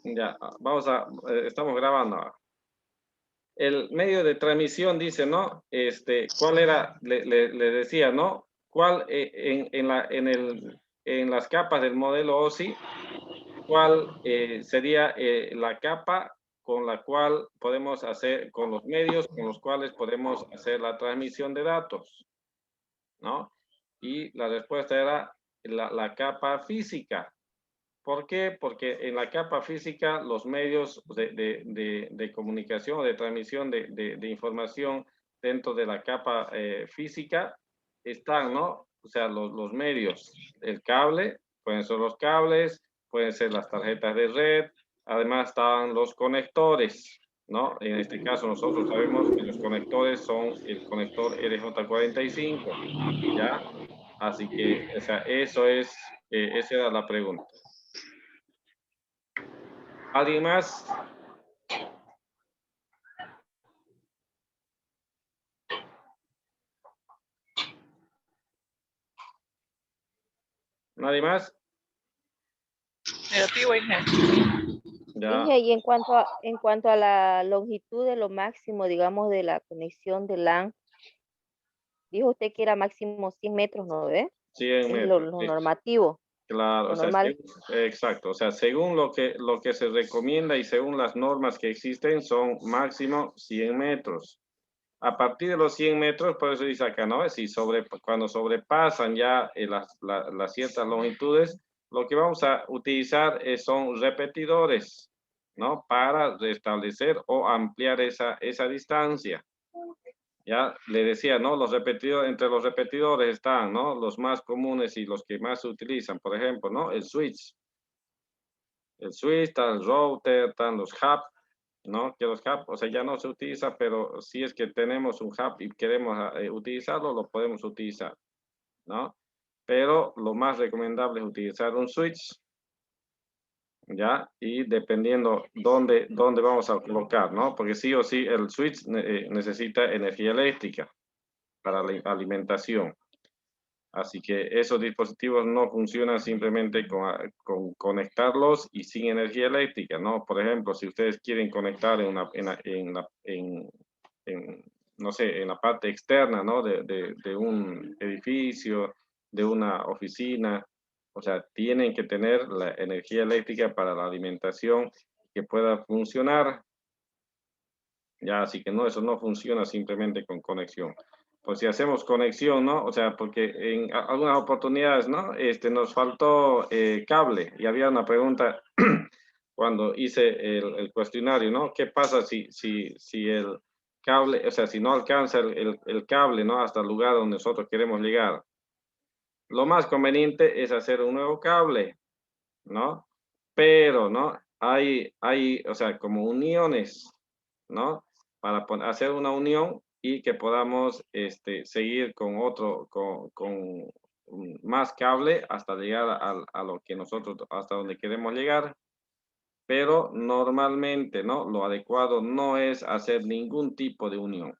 Ya, estamos grabando ahora. El medio de transmisión dice, ¿no? ¿Cuál era? Le decía, ¿no? ¿Cuál en las capas del modelo OSI, cuál sería la capa con la cual podemos hacer, con los medios con los cuales podemos hacer la transmisión de datos, ¿no? Y la respuesta era la capa física. ¿Por qué? Porque en la capa física los medios de comunicación o de transmisión de información dentro de la capa física están, ¿no? O sea, los medios, el cable, pueden ser los cables, pueden ser las tarjetas de red, además están los conectores, ¿no? En este caso nosotros sabemos que los conectores son el conector RJ45, ¿ya? Así que, o sea, esa era la pregunta. ¿Alguien más? ¿Nadie más? Negativo, Inge. Ya, Inge, y en cuanto a la longitud de lo máximo, digamos, de la conexión de LAN, dijo usted que era máximo 100 metros, ¿no ve? 100 Es metros, lo sí. normativo, Claro, o lo sea, normal. exacto, o sea, según lo que se recomienda y según las normas que existen, son máximo 100 metros. A partir de los 100 metros, por eso dice acá, ¿no? Si cuando sobrepasan ya las ciertas longitudes, lo que vamos a utilizar son repetidores, ¿no? Para restablecer o ampliar esa distancia. Ya le decía, ¿no? Entre los repetidores están, ¿no? Los más comunes y los que más se utilizan, por ejemplo, ¿no? El switch, está el router, están los hub, ¿no? Que los hub, o sea, ya no se utiliza, pero si es que tenemos un hub y queremos utilizarlo, lo podemos utilizar, ¿no? Pero lo más recomendable es utilizar un switch, ¿ya? Y dependiendo dónde vamos a colocar, ¿no? Porque sí o sí el switch necesita energía eléctrica para la alimentación. Así que esos dispositivos no funcionan simplemente con conectarlos y sin energía eléctrica, ¿no? Por ejemplo, si ustedes quieren conectar no sé, en la parte externa, ¿no? De un edificio, de una oficina, o sea, tienen que tener la energía eléctrica para la alimentación que pueda funcionar. Ya, así que no, eso no funciona simplemente con conexión. Pues si hacemos conexión, ¿no? O sea, porque en algunas oportunidades, ¿no? Nos faltó cable y había una pregunta cuando hice el cuestionario, ¿no? ¿Qué pasa si el cable, o sea, si no alcanza el cable, ¿no? Hasta el lugar donde nosotros queremos llegar? Lo más conveniente es hacer un nuevo cable, ¿no? Pero, ¿no? O sea, como uniones, ¿no? Para hacer una unión y que podamos seguir con más cable hasta llegar a lo que nosotros, hasta donde queremos llegar. Pero normalmente, ¿no? Lo adecuado no es hacer ningún tipo de unión.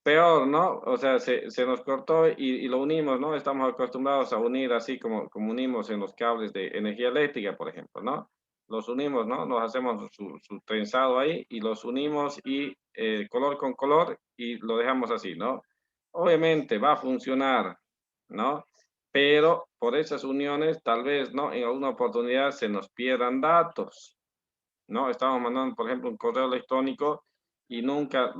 Peor, ¿no? O sea, se nos cortó y lo unimos, ¿no? Estamos acostumbrados a unir así como unimos en los cables de energía eléctrica, por ejemplo, ¿no? Los unimos, ¿no? Nos hacemos su trenzado ahí y los unimos y color con color y lo dejamos así, ¿no? Obviamente va a funcionar, ¿no? Pero por esas uniones, tal vez, ¿no? En alguna oportunidad se nos pierdan datos, ¿no? Estamos mandando, por ejemplo, un correo electrónico y nunca,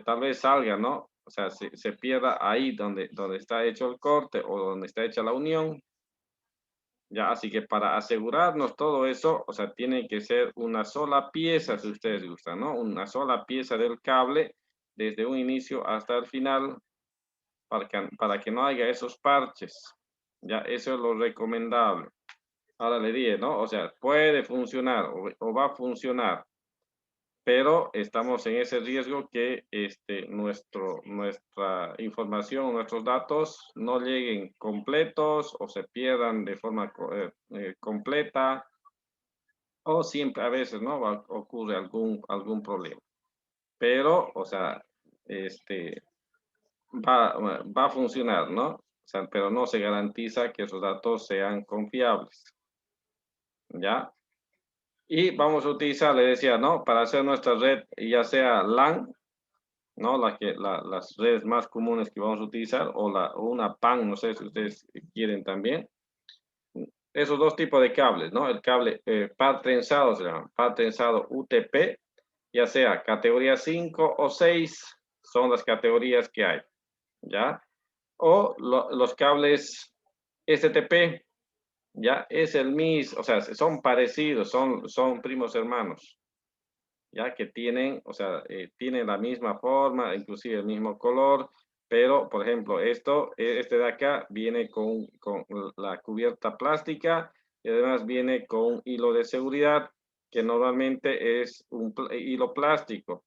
tal vez salga, ¿no? O sea, se pierda ahí donde está hecho el corte o donde está hecha la unión. Ya, así que para asegurarnos todo eso, o sea, tiene que ser una sola pieza, si ustedes gustan, ¿no? Una sola pieza del cable desde un inicio hasta el final para que no haya esos parches. Ya, eso es lo recomendable. Ahora le dije, ¿no? O sea, puede funcionar o va a funcionar, pero estamos en ese riesgo que nuestra información, nuestros datos no lleguen completos o se pierdan de forma completa o siempre a veces, ¿no? Ocurre algún problema. Pero, o sea, va a funcionar, ¿no? O sea, pero no se garantiza que esos datos sean confiables, ¿ya? Y vamos a utilizar, le decía, ¿no? Para hacer nuestra red, ya sea LAN, ¿no? Las redes más comunes que vamos a utilizar, o una PAN, no sé si ustedes quieren también. Esos dos tipos de cables, ¿no? El cable par trenzado se llama, par trenzado UTP, ya sea categoría 5 o 6, son las categorías que hay, ¿ya? O los cables STP, ya es el mismo, o sea, son parecidos, son primos hermanos, ya que tienen, o sea, tienen la misma forma, inclusive el mismo color, pero, por ejemplo, este de acá viene con la cubierta plástica y además viene con un hilo de seguridad que normalmente es un hilo plástico,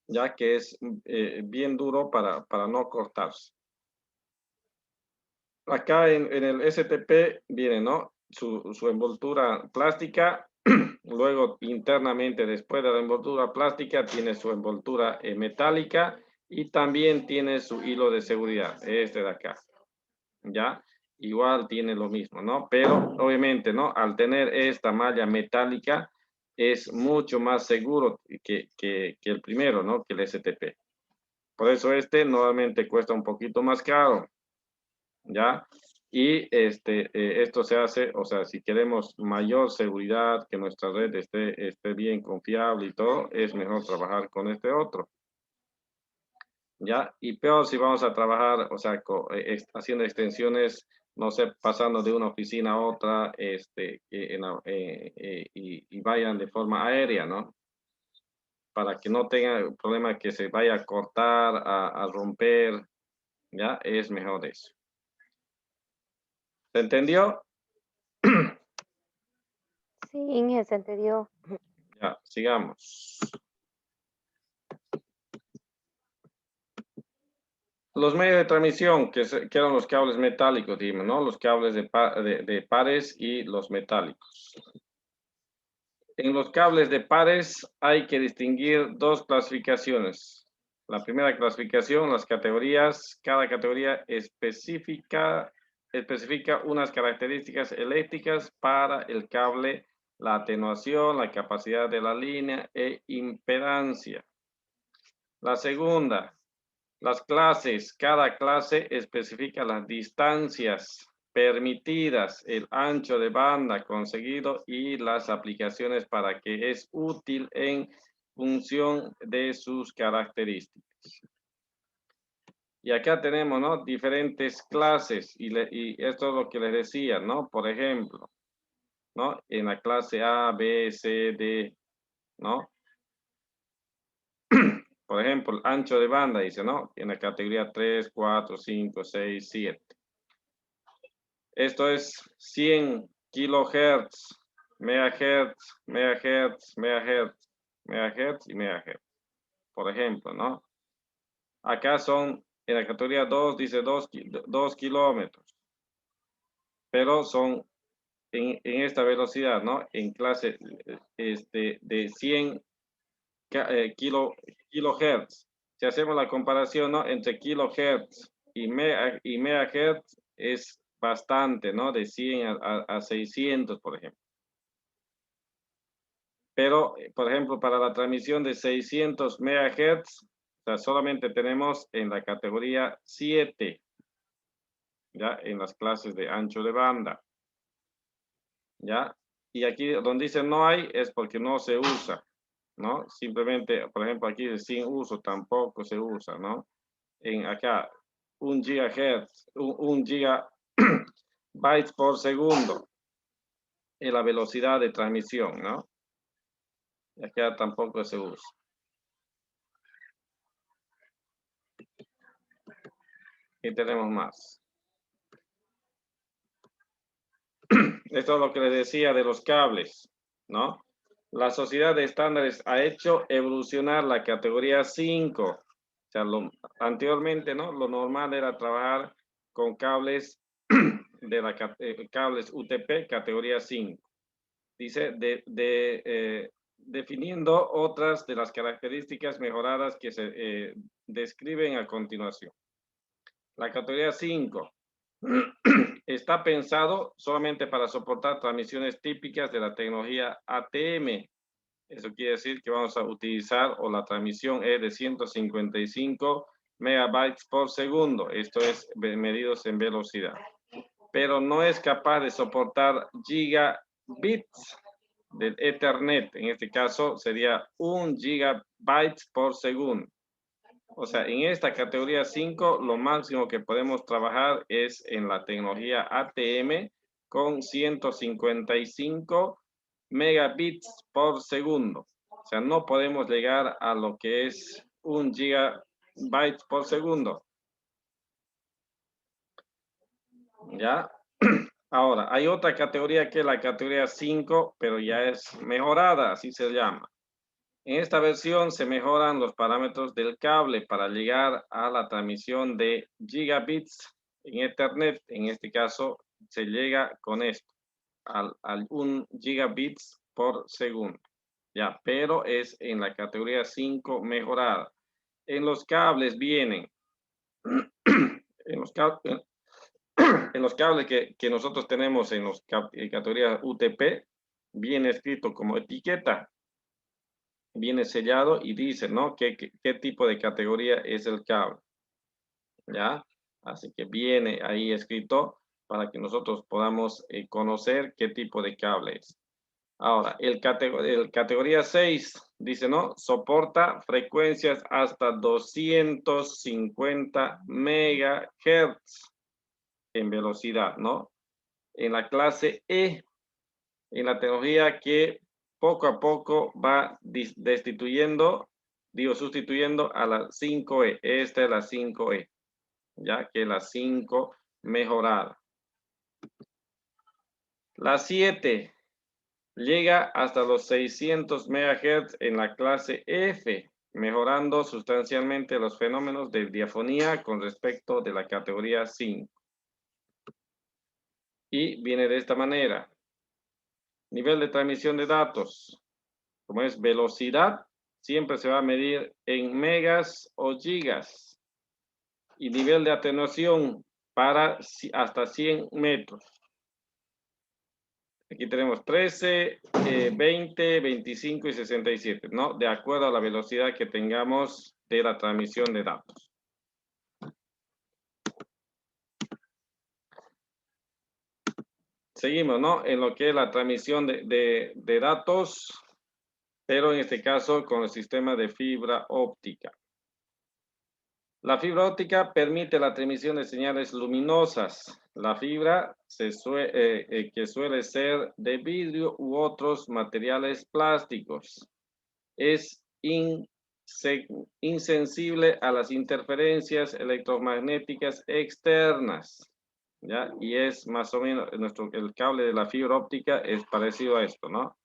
ya que es bien duro para no cortarse. Acá en el STP viene, ¿no? Su envoltura plástica, luego internamente después de la envoltura plástica tiene su envoltura metálica y también tiene su hilo de seguridad, este de acá, ¿ya? Igual tiene lo mismo, ¿no? Pero obviamente, ¿no? Al tener esta malla metálica es mucho más seguro que el primero, ¿no? Que el STP. Por eso este normalmente cuesta un poquito más caro, ¿ya? Y esto se hace, o sea, si queremos mayor seguridad, que nuestra red esté bien confiable y todo, es mejor trabajar con este otro, ¿ya? Y peor si vamos a trabajar, o sea, haciendo extensiones, no sé, pasando de una oficina a otra, y vayan de forma aérea, ¿no? Para que no tengan problema que se vaya a cortar, a romper, ¿ya? Es mejor eso. ¿Se entendió? Sí, Inge, se entendió. Ya, sigamos. Los medios de transmisión, que eran los cables metálicos, dime, ¿no? Los cables de pares y los metálicos. En los cables de pares hay que distinguir dos clasificaciones. La primera clasificación, las categorías, cada categoría especifica unas características eléctricas para el cable, la atenuación, la capacidad de la línea e impedancia. La segunda, las clases, cada clase especifica las distancias permitidas, el ancho de banda conseguido y las aplicaciones para que es útil en función de sus características. Y acá tenemos, ¿no? Diferentes clases y esto es lo que les decía, ¿no? Por ejemplo, ¿no? En la clase A, B, C, D, ¿no? Por ejemplo, el ancho de banda, dice, ¿no? En la categoría 3, 4, 5, 6, 7. Esto es 100 kilohertz, megahertz, megahertz, megahertz, megahertz y megahertz. Por ejemplo, ¿no? Acá son, en la categoría 2, dice 2 kilómetros. Pero son en esta velocidad, ¿no? En clase de 100 kilohertz. Si hacemos la comparación, ¿no? Entre kilohertz y megahertz es bastante, ¿no? De 100 a 600, por ejemplo. Pero, por ejemplo, para la transmisión de 600 megahertz, o sea, solamente tenemos en la categoría 7, ¿ya? En las clases de ancho de banda, ¿ya? Y aquí donde dice no hay es porque no se usa, ¿no? Simplemente, por ejemplo, aquí dice sin uso, tampoco se usa, ¿no? En acá, 1 gigahertz, 1 gigabytes por segundo en la velocidad de transmisión, ¿no? Y acá tampoco se usa. Y tenemos más. Esto es lo que les decía de los cables, ¿no? La Sociedad de Estándares ha hecho evolucionar la categoría 5. O sea, anteriormente, ¿no? Lo normal era trabajar con cables cables UTP categoría 5. Dice, definiendo otras de las características mejoradas que se describen a continuación. La categoría 5 está pensado solamente para soportar transmisiones típicas de la tecnología ATM. Eso quiere decir que vamos a utilizar, o la transmisión es de 155 megabytes por segundo. Esto es medidos en velocidad. Pero no es capaz de soportar gigabits del Ethernet. En este caso sería 1 gigabyte por segundo. O sea, en esta categoría 5, lo máximo que podemos trabajar es en la tecnología ATM con 155 megabits por segundo. O sea, no podemos llegar a lo que es 1 gigabyte por segundo. ¿Ya? Ahora, hay otra categoría que es la categoría 5, pero ya es mejorada, así se llama. En esta versión se mejoran los parámetros del cable para llegar a la transmisión de gigabits en Ethernet. En este caso, se llega con esto, al 1 gigabits por segundo. Ya, pero es en la categoría 5 mejorada. En los cables vienen, en los cables que nosotros tenemos en los categorías UTP, viene escrito como etiqueta, viene sellado y dice, ¿no? ¿Qué tipo de categoría es el cable? ¿Ya? Así que viene ahí escrito para que nosotros podamos conocer qué tipo de cable es. Ahora, el categoría 6 dice, ¿no? Soporta frecuencias hasta 250 megahertz en velocidad, ¿no? En la clase E, en la tecnología que poco a poco va sustituyendo a la 5E. Esta es la 5E, ya que la 5 mejorada. La 7 llega hasta los 600 MHz en la clase F, mejorando sustancialmente los fenómenos de diafonía con respecto de la categoría 5. Y viene de esta manera. Nivel de transmisión de datos. Como es velocidad, siempre se va a medir en megas o gigas. Y nivel de atenuación para hasta 100 metros. Aquí tenemos 13, 20, 25 y 67, ¿no? De acuerdo a la velocidad que tengamos de la transmisión de datos. Seguimos, ¿no? En lo que es la transmisión de datos, pero en este caso con el sistema de fibra óptica. La fibra óptica permite la transmisión de señales luminosas. La fibra que suele ser de vidrio u otros materiales plásticos. Es insensible a las interferencias electromagnéticas externas. ¿Ya? Y es más o menos, el cable de la fibra óptica es parecido a esto, ¿no?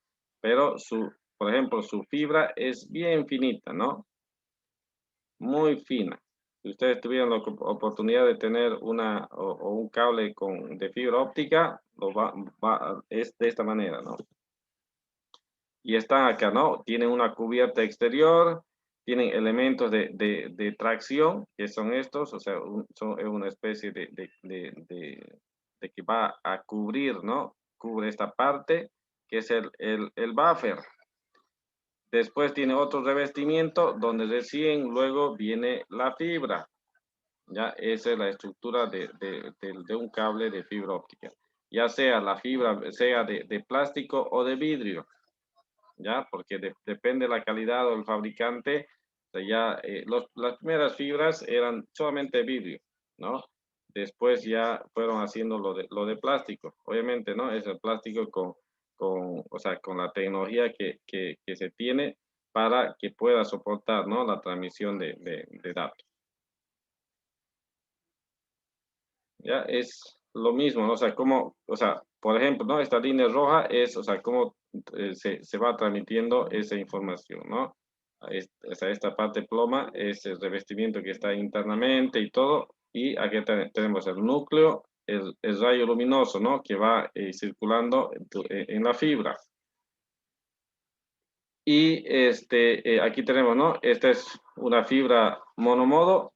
Pero por ejemplo, su fibra es bien finita, ¿no? Muy fina. Si ustedes tuvieran la oportunidad de tener un cable de fibra óptica, es de esta manera, ¿no? Y están acá, ¿no? Tienen una cubierta exterior, tienen elementos de tracción, que son estos, o sea, es una especie de que va a cubrir, ¿no? Cubre esta parte, que es el buffer. Después tiene otro revestimiento donde recién luego viene la fibra. Ya, esa es la estructura de un cable de fibra óptica. Ya sea la fibra, sea de plástico o de vidrio. Ya, porque depende de la calidad o el fabricante. O sea, ya, las primeras fibras eran solamente vidrio, ¿no? Después ya fueron haciendo lo de plástico. Obviamente, ¿no? Es el plástico o sea, con la tecnología que se tiene para que pueda soportar, ¿no? La transmisión de datos. Ya es lo mismo, ¿no? O sea, por ejemplo, ¿no? Esta línea roja es, o sea, cómo se va transmitiendo esa información, ¿no? Esta parte ploma es el revestimiento que está internamente y todo, y aquí tenemos el núcleo, el rayo luminoso, ¿no? Que va circulando en la fibra. Y aquí tenemos, ¿no? Esta es una fibra monomodo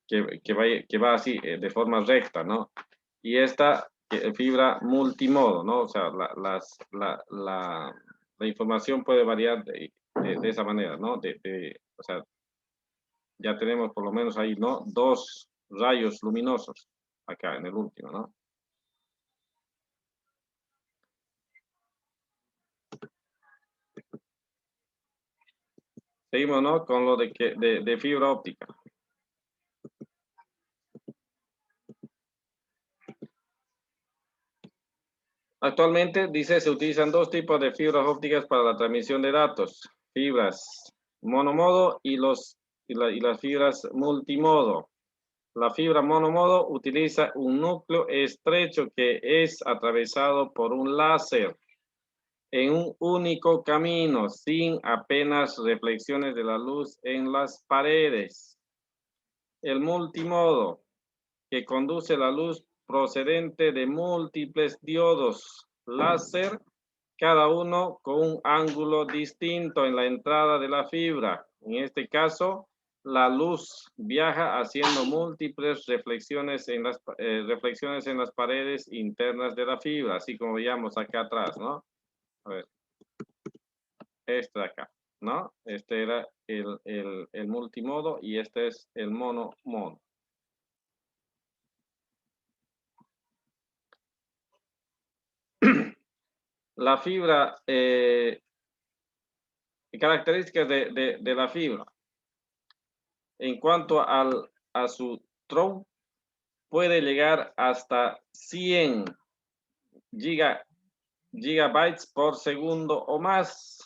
que va así, de forma recta, ¿no? y esta fibra multimodo, ¿no? O sea, la información puede variar de esa manera, ¿no? O sea, ya tenemos por lo menos ahí, ¿no? 2 rayos luminosos acá en el último, ¿no? Seguimos, ¿no? Con lo de fibra óptica. Actualmente, dice, se utilizan 2 tipos de fibras ópticas para la transmisión de datos. Fibras monomodo y las fibras multimodo. La fibra monomodo utiliza un núcleo estrecho que es atravesado por un láser en un único camino, sin apenas reflexiones de la luz en las paredes. El multimodo, que conduce la luz procedente de múltiples diodos láser, cada uno con un ángulo distinto en la entrada de la fibra. En este caso, la luz viaja haciendo múltiples reflexiones en las paredes internas de la fibra, así como veíamos acá atrás, ¿no? A ver, este de acá, ¿no? Este era el multimodo y este es el monomodo. La fibra, características de la fibra. En cuanto a su tronco, puede llegar hasta 100 gigabytes por segundo o más,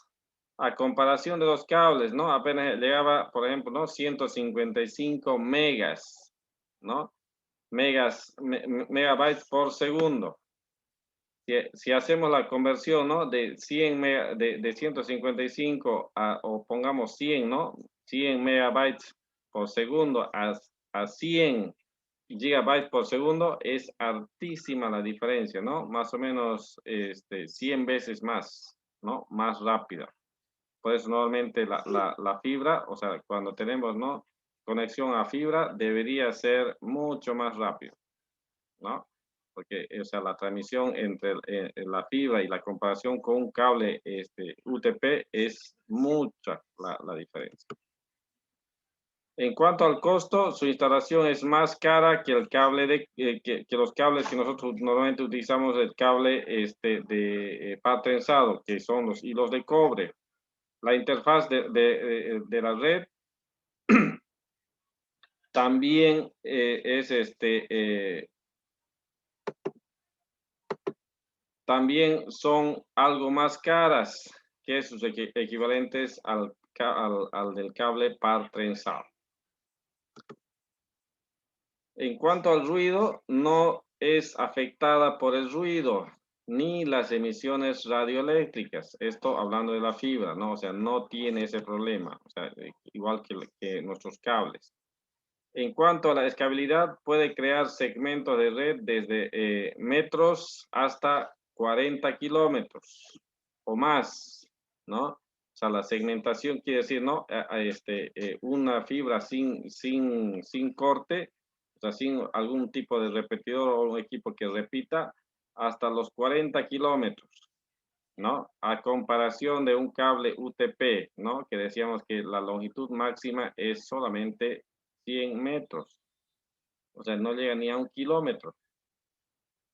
a comparación de los cables, ¿no? Apenas llegaba, por ejemplo, ¿no? 155 megas, ¿no? Megabytes por segundo. Si hacemos la conversión, ¿no? De 155 o pongamos 100, ¿no? 100 megabytes por segundo a 100 gigabytes por segundo, es altísima la diferencia, ¿no? Más o menos 100 veces más, ¿no? Más rápida. Por eso normalmente la fibra, o sea, cuando tenemos, ¿no? Conexión a fibra, debería ser mucho más rápido, ¿no? Porque, o sea, la transmisión entre la fibra y la comparación con un cable UTP es mucha la diferencia. En cuanto al costo, su instalación es más cara que el cable que los cables que nosotros normalmente utilizamos, el cable de par trenzado, que son los hilos de cobre. La interfaz de la red también es también son algo más caras que sus equivalentes al del cable par trenzado. En cuanto al ruido, no es afectada por el ruido ni las emisiones radioeléctricas. Esto hablando de la fibra, ¿no? O sea, no tiene ese problema, o sea, igual que nuestros cables. En cuanto a la escalabilidad, puede crear segmentos de red desde metros hasta 40 kilómetros o más, ¿no? O sea, la segmentación quiere decir, ¿no? Una fibra sin corte, o sea, sin algún tipo de repetidor o un equipo que repita, hasta los 40 kilómetros, ¿no? A comparación de un cable UTP, ¿no? Que decíamos que la longitud máxima es solamente 100 metros. O sea, no llega ni a 1 kilómetro,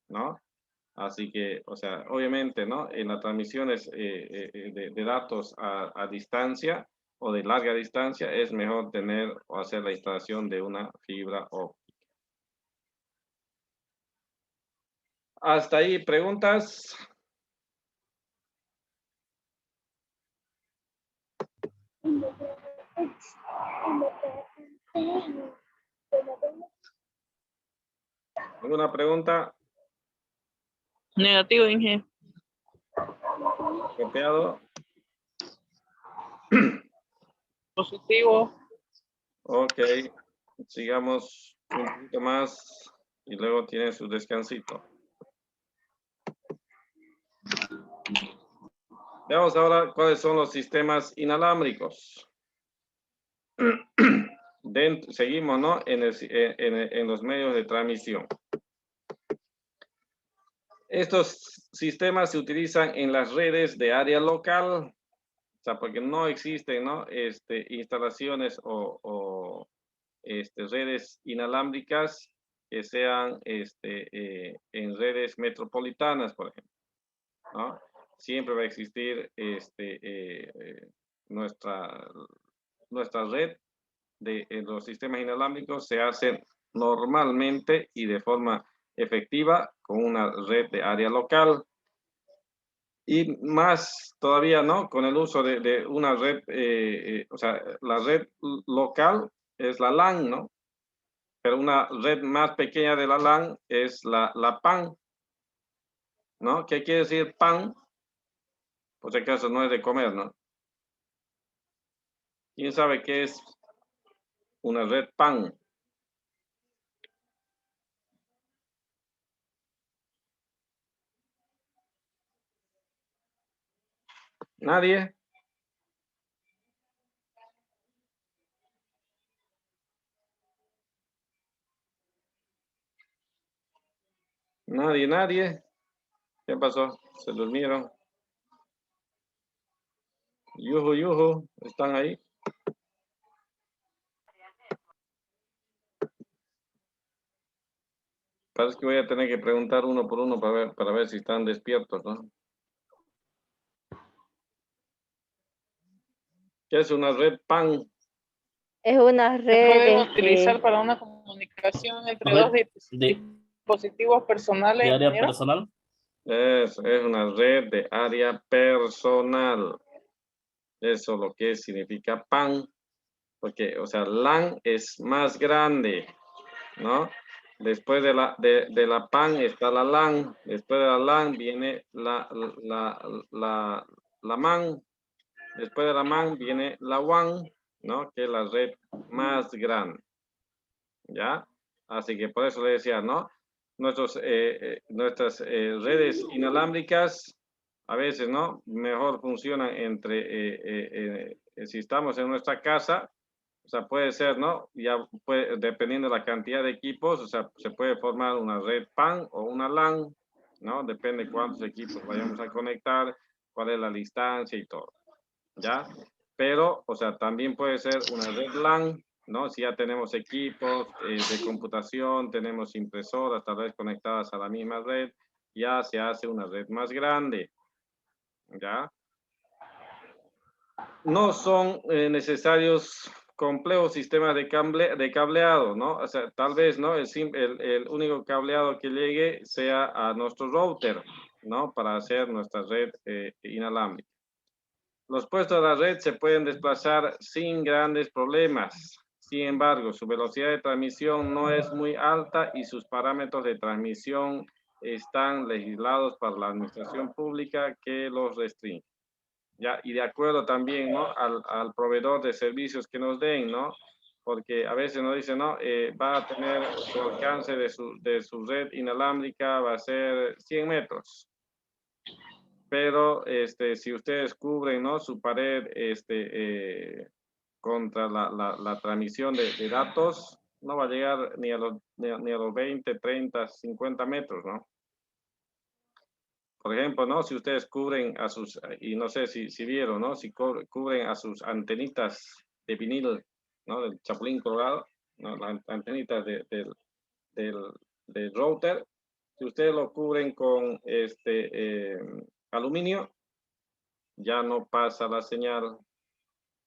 ¿no? Así que, o sea, obviamente, ¿no? En las transmisiones de datos a distancia o de larga distancia es mejor tener o hacer la instalación de una fibra óptica. Hasta ahí, ¿preguntas? ¿Alguna pregunta? Negativo, Inge. ¿Copiado? Positivo. Ok, sigamos un poquito más y luego tiene su descansito. Veamos ahora cuáles son los sistemas inalámbricos. Seguimos, ¿no? En los medios de transmisión. Estos sistemas se utilizan en las redes de área local, o sea, porque no existen, ¿no? Instalaciones o redes inalámbricas que sean en redes metropolitanas, por ejemplo, ¿no? Siempre va a existir nuestra red de los sistemas inalámbricos se hacen normalmente y de forma efectiva con una red de área local. Y más todavía, ¿no? Con el uso de una red, o sea, la red local es la LAN, ¿no? Pero una red más pequeña de la LAN es la PAN, ¿no? ¿Qué quiere decir PAN? Por si acaso no es de comer, ¿no? ¿Quién sabe qué es una red PAN? ¿Nadie? Nadie. ¿Qué pasó? ¿Se durmieron? Yuju, ¿están ahí? Parece que voy a tener que preguntar uno por uno para ver si están despiertos, ¿no? ¿Qué es una red PAN? Es una Se red, puede utilizar para una comunicación entre dos dispositivos personales. ¿De área ingeniero. personal? Es una red de área personal. Eso lo que significa PAN. Porque, o sea, LAN es más grande, ¿no? Después de la PAN está la LAN. Después de la LAN viene la MAN. Después de la MAN viene la WAN, ¿no? Que es la red más grande. ¿Ya? Así que por eso le decía, ¿no? Nuestras redes inalámbricas a veces, ¿no? Mejor funcionan si estamos en nuestra casa, o sea, puede ser, ¿no? Ya puede, dependiendo de la cantidad de equipos, o sea, se puede formar una red PAN o una LAN, ¿no? Depende de cuántos equipos vayamos a conectar, cuál es la distancia y todo, ¿ya? Pero, o sea, también puede ser una red LAN, ¿no? Si ya tenemos equipos de computación, tenemos impresoras tal vez conectadas a la misma red, ya se hace una red más grande, ¿ya? No son necesarios complejos sistemas de cableado, ¿no? O sea, tal vez, ¿no? El único cableado que llegue sea a nuestro router, ¿no? Para hacer nuestra red inalámbrica. Los puestos de la red se pueden desplazar sin grandes problemas. Sin embargo, su velocidad de transmisión no es muy alta y sus parámetros de transmisión están legislados para la administración pública que los restringe. ¿Ya? Y de acuerdo también, ¿no? al proveedor de servicios que nos den, ¿no? Porque a veces nos dicen, ¿no? Va a tener su alcance de su red inalámbrica, va a ser 100 metros. Pero si ustedes cubren, ¿no? Su pared contra la transmisión de datos, no va a llegar ni a los 20, 30, 50 metros, ¿no? Por ejemplo, ¿no? Si ustedes cubren a sus, y no sé si vieron, ¿no? Si cubren a sus antenitas de vinil, ¿no? Del chapulín colorado, ¿no? Las antenitas del router, si ustedes lo cubren con aluminio, ya no pasa la señal,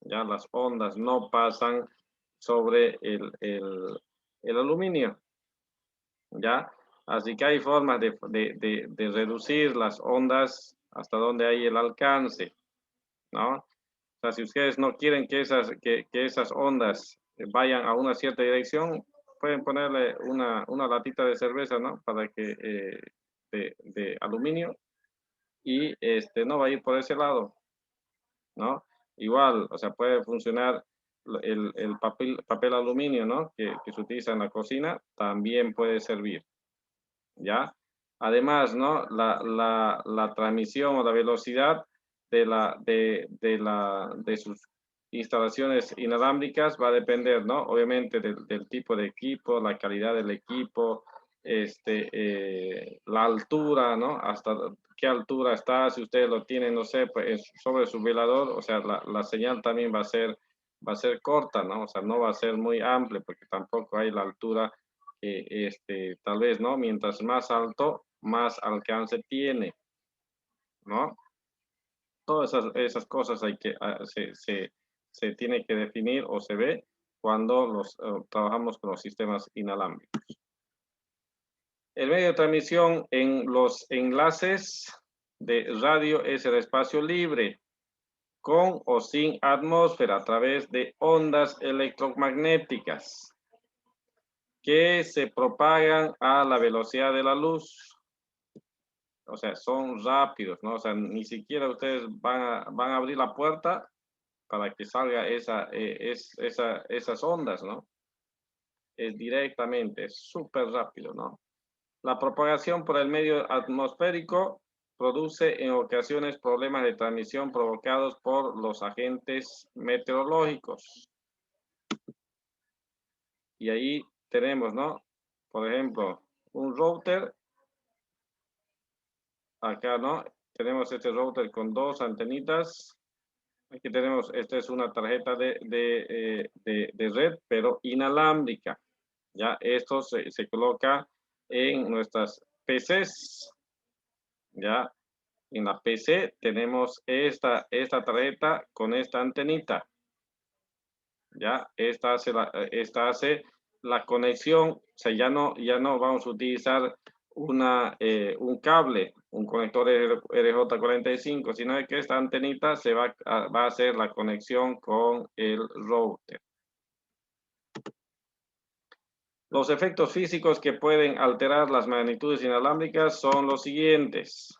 ya las ondas no pasan sobre el aluminio, ¿ya? Así que hay formas de reducir las ondas hasta donde hay el alcance, ¿no? O sea, si ustedes no quieren que esas ondas vayan a una cierta dirección, pueden ponerle una latita de cerveza, ¿no? Para que, de aluminio y no va a ir por ese lado, ¿no? Igual, o sea, puede funcionar el papel aluminio, ¿no? Que se utiliza en la cocina, también puede servir. ¿Ya? Además, ¿no? La transmisión o la velocidad de sus instalaciones inalámbricas va a depender, ¿no? Obviamente del tipo de equipo, la calidad del equipo, la altura, ¿no? Hasta qué altura está, si ustedes lo tienen, no sé, pues sobre su velador, o sea, la señal también va a ser corta, ¿no? O sea, no va a ser muy amplia porque tampoco hay la altura que, tal vez, ¿no? Mientras más alto, más alcance tiene, ¿no? Todas esas cosas hay que, se tiene que definir o se ve cuando trabajamos con los sistemas inalámbricos. El medio de transmisión en los enlaces de radio es el espacio libre, con o sin atmósfera, a través de ondas electromagnéticas que se propagan a la velocidad de la luz. O sea, son rápidos, ¿no? O sea, ni siquiera ustedes van a abrir la puerta para que salga esas ondas, ¿no? Es directamente, es súper rápido, ¿no? La propagación por el medio atmosférico produce en ocasiones problemas de transmisión provocados por los agentes meteorológicos. Y ahí tenemos, ¿no? Por ejemplo, un router. Acá, ¿no? Tenemos este router con dos antenitas. Aquí tenemos, esta es una tarjeta de red, pero inalámbrica. Ya, esto se coloca en nuestras PCs. Ya, en la PC tenemos esta tarjeta con esta antenita. Ya, esta hace la conexión. O sea, ya no vamos a utilizar un cable, un conector RJ45, sino que esta antenita va a hacer la conexión con el router. Los efectos físicos que pueden alterar las magnitudes inalámbricas son los siguientes.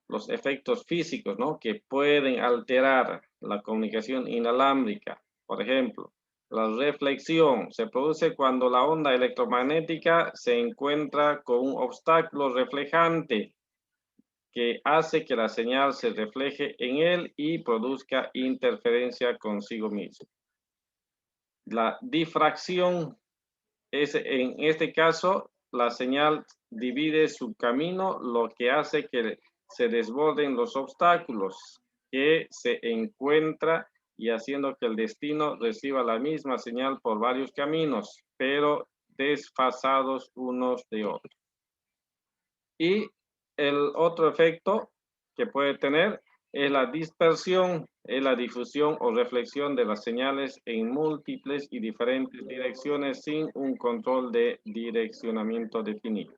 Los efectos físicos, ¿no? Que pueden alterar la comunicación inalámbrica. Por ejemplo, la reflexión se produce cuando la onda electromagnética se encuentra con un obstáculo reflejante que hace que la señal se refleje en él y produzca interferencia consigo mismo. La difracción es, en este caso, la señal divide su camino, lo que hace que se desborden los obstáculos que se encuentra y haciendo que el destino reciba la misma señal por varios caminos, pero desfasados unos de otros. Y el otro efecto que puede tener es la dispersión, es la difusión o reflexión de las señales en múltiples y diferentes direcciones sin un control de direccionamiento definido.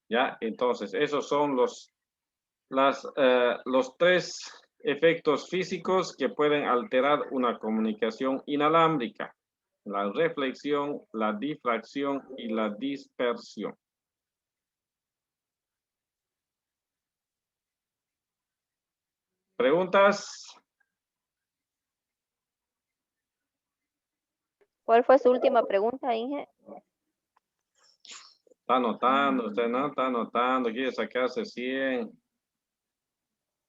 Ya, entonces, esos son los tres efectos físicos que pueden alterar una comunicación inalámbrica: la reflexión, la difracción y la dispersión. ¿Preguntas? ¿Cuál fue su última pregunta, Inge? Está anotando, usted no está anotando, quiere sacarse 100.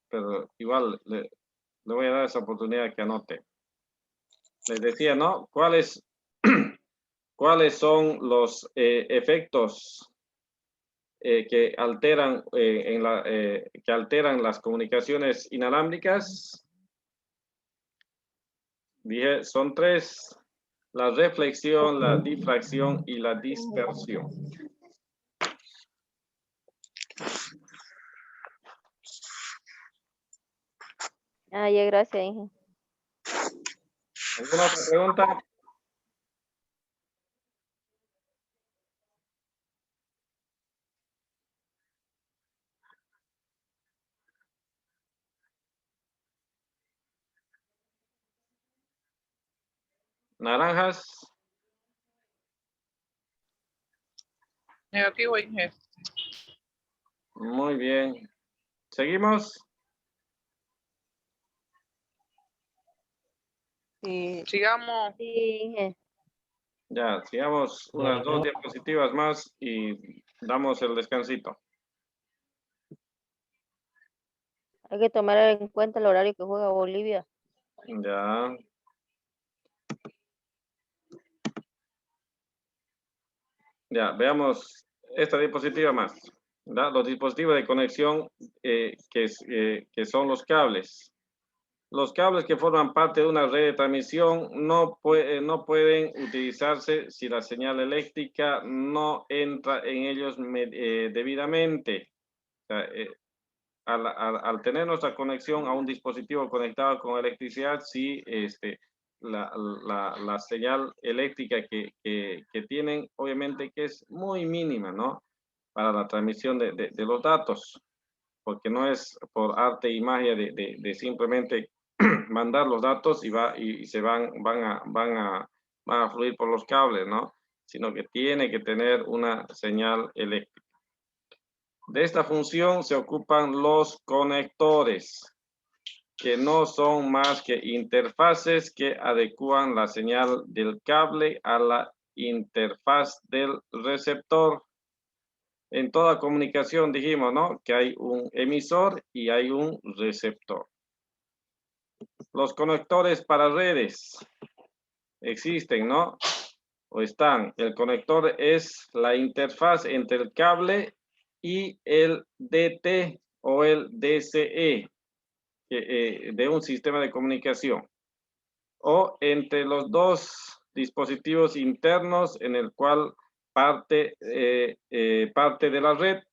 Pero igual le voy a dar esa oportunidad que anote. Les decía, ¿no? ¿Cuáles son los efectos que alteran que alteran las comunicaciones inalámbricas? Dije, son tres: la reflexión, la difracción y la dispersión. Ah, ya, gracias, Inge. ¿Alguna otra pregunta? ¿Naranjas? Negativo, Inge. Muy bien. ¿Seguimos? Sí. Sigamos. Sí, Inge. Ya, sigamos unas 2 diapositivas más y damos el descansito. Hay que tomar en cuenta el horario que juega Bolivia. Ya. Ya, veamos esta diapositiva más. ¿Verdad? Los dispositivos de conexión que son los cables. Los cables que forman parte de una red de transmisión no pueden utilizarse si la señal eléctrica no entra en ellos debidamente. O sea, al tener nuestra conexión a un dispositivo conectado con electricidad, sí, la señal eléctrica que tienen, obviamente que es muy mínima, ¿no? Para la transmisión de los datos, porque no es por arte y magia de simplemente mandar los datos y se van a fluir por los cables, ¿no? Sino que tiene que tener una señal eléctrica. De esta función se ocupan los conectores, que no son más que interfaces que adecuan la señal del cable a la interfaz del receptor. En toda comunicación dijimos, ¿no? Que hay un emisor y hay un receptor. Los conectores para redes existen, ¿no? O están. El conector es la interfaz entre el cable y el DT o el DCE de un sistema de comunicación. O entre los dos dispositivos internos en el cual parte de la red,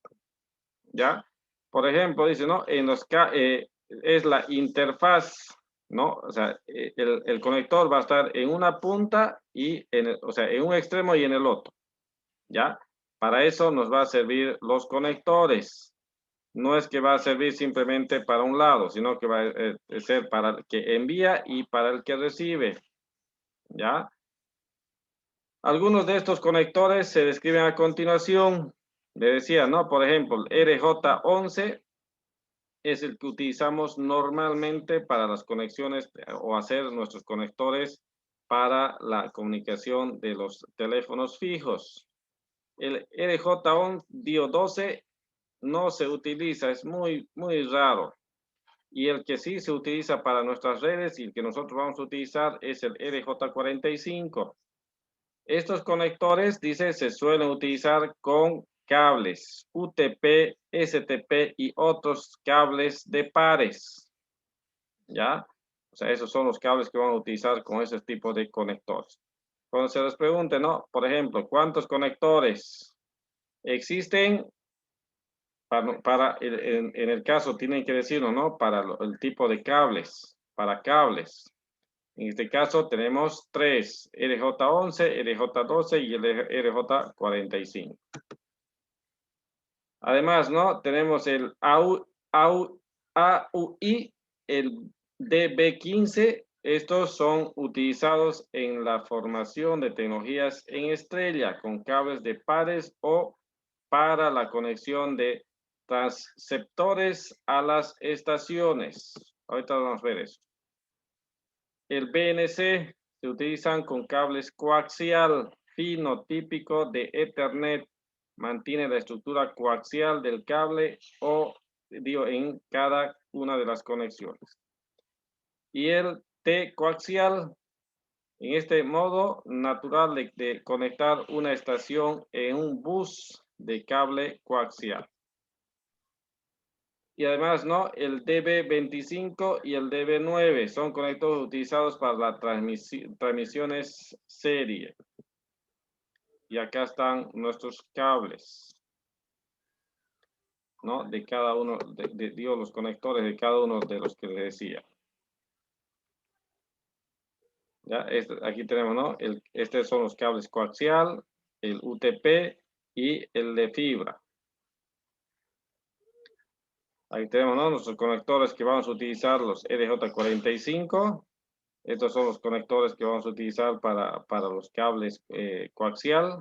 ¿ya? Por ejemplo, dice, ¿no? Es la interfaz, ¿no? O sea, el conector va a estar en una punta y o sea, en un extremo y en el otro, ¿ya? Para eso nos va a servir los conectores. No es que va a servir simplemente para un lado, sino que va a ser para el que envía y para el que recibe, ¿ya? Algunos de estos conectores se describen a continuación. Le decía, ¿no? Por ejemplo, el RJ11 es el que utilizamos normalmente para las conexiones o hacer nuestros conectores para la comunicación de los teléfonos fijos. El RJ12 no se utiliza, es muy raro. Y el que sí se utiliza para nuestras redes y el que nosotros vamos a utilizar es el RJ45. Estos conectores, dice, se suelen utilizar con cables UTP, STP y otros cables de pares. ¿Ya? O sea, esos son los cables que van a utilizar con ese tipo de conectores. Cuando se les pregunte, ¿no? Por ejemplo, ¿cuántos conectores existen? En el caso, tienen que decirlo, ¿no? Para el tipo de cables, para cables. En este caso tenemos 3, RJ11, RJ12 y el RJ45. Además, ¿no? Tenemos el AUI, el DB15. Estos son utilizados en la formación de tecnologías en estrella con cables de pares o para la conexión de transceptores a las estaciones. Ahorita vamos a ver eso. El BNC se utilizan con cables coaxial fino típico de Ethernet. Mantiene la estructura coaxial del cable en cada una de las conexiones. Y el T coaxial, en este modo natural de conectar una estación en un bus de cable coaxial. Y además, ¿no? El DB25 y el DB9 son conectores utilizados para las transmisiones serie. Y acá están nuestros cables, ¿no? De cada uno, digo, los conectores de cada uno de los que les decía. ¿Ya? Aquí tenemos, ¿no? Estos son los cables coaxial, el UTP y el de fibra. Ahí tenemos, ¿no? Nuestros conectores que vamos a utilizar, los RJ45. Estos son los conectores que vamos a utilizar para los cables coaxial.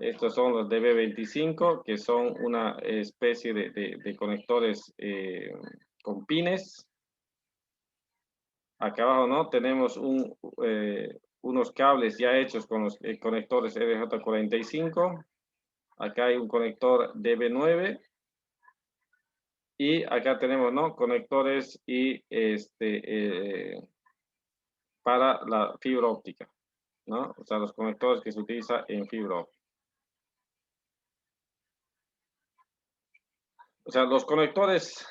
Estos son los DB25, que son una especie de conectores con pines. Acá abajo, ¿no? Tenemos unos cables ya hechos con los conectores RJ45. Acá hay un conector DB9. Y acá tenemos, ¿no? Conectores y para la fibra óptica, ¿no? O sea, los conectores que se utiliza en fibra óptica. O sea, los conectores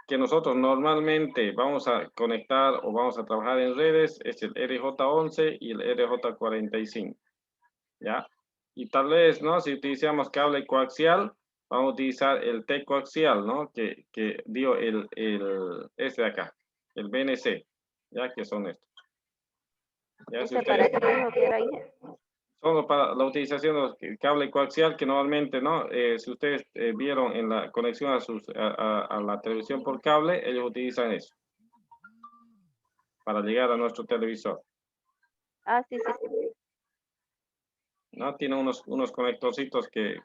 que nosotros normalmente vamos a conectar o vamos a trabajar en redes es el RJ11 y el RJ45, ¿ya? Y tal vez, ¿no? Si utilizamos cable coaxial, vamos a utilizar el T coaxial, ¿no? Que dio este de acá, el BNC, ¿ya? Que son estos. Ya, si ¿Para ustedes, qué dijo que era ahí? solo para la utilización del cable coaxial, que normalmente, ¿no? Si ustedes vieron en la conexión a la televisión por cable, ellos utilizan eso para llegar a nuestro televisor. Ah, sí, sí, sí. ¿No? Tiene unos conectorcitos que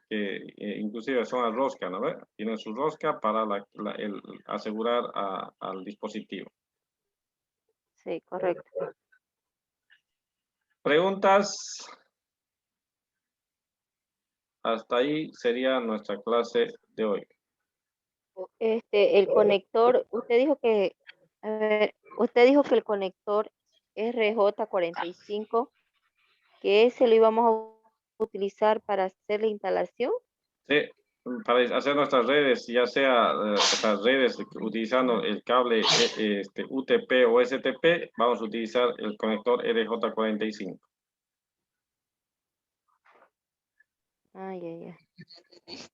inclusive son a rosca, ¿no ve? Tienen su rosca para asegurar al dispositivo. Sí, correcto. ¿Preguntas? Hasta ahí sería nuestra clase de hoy. El conector, usted dijo que el conector RJ45, que ese lo íbamos a utilizar para hacer la instalación. Sí, para hacer nuestras redes, ya sea nuestras redes utilizando el cable UTP o STP, vamos a utilizar el conector RJ45. Ay, ay, ay.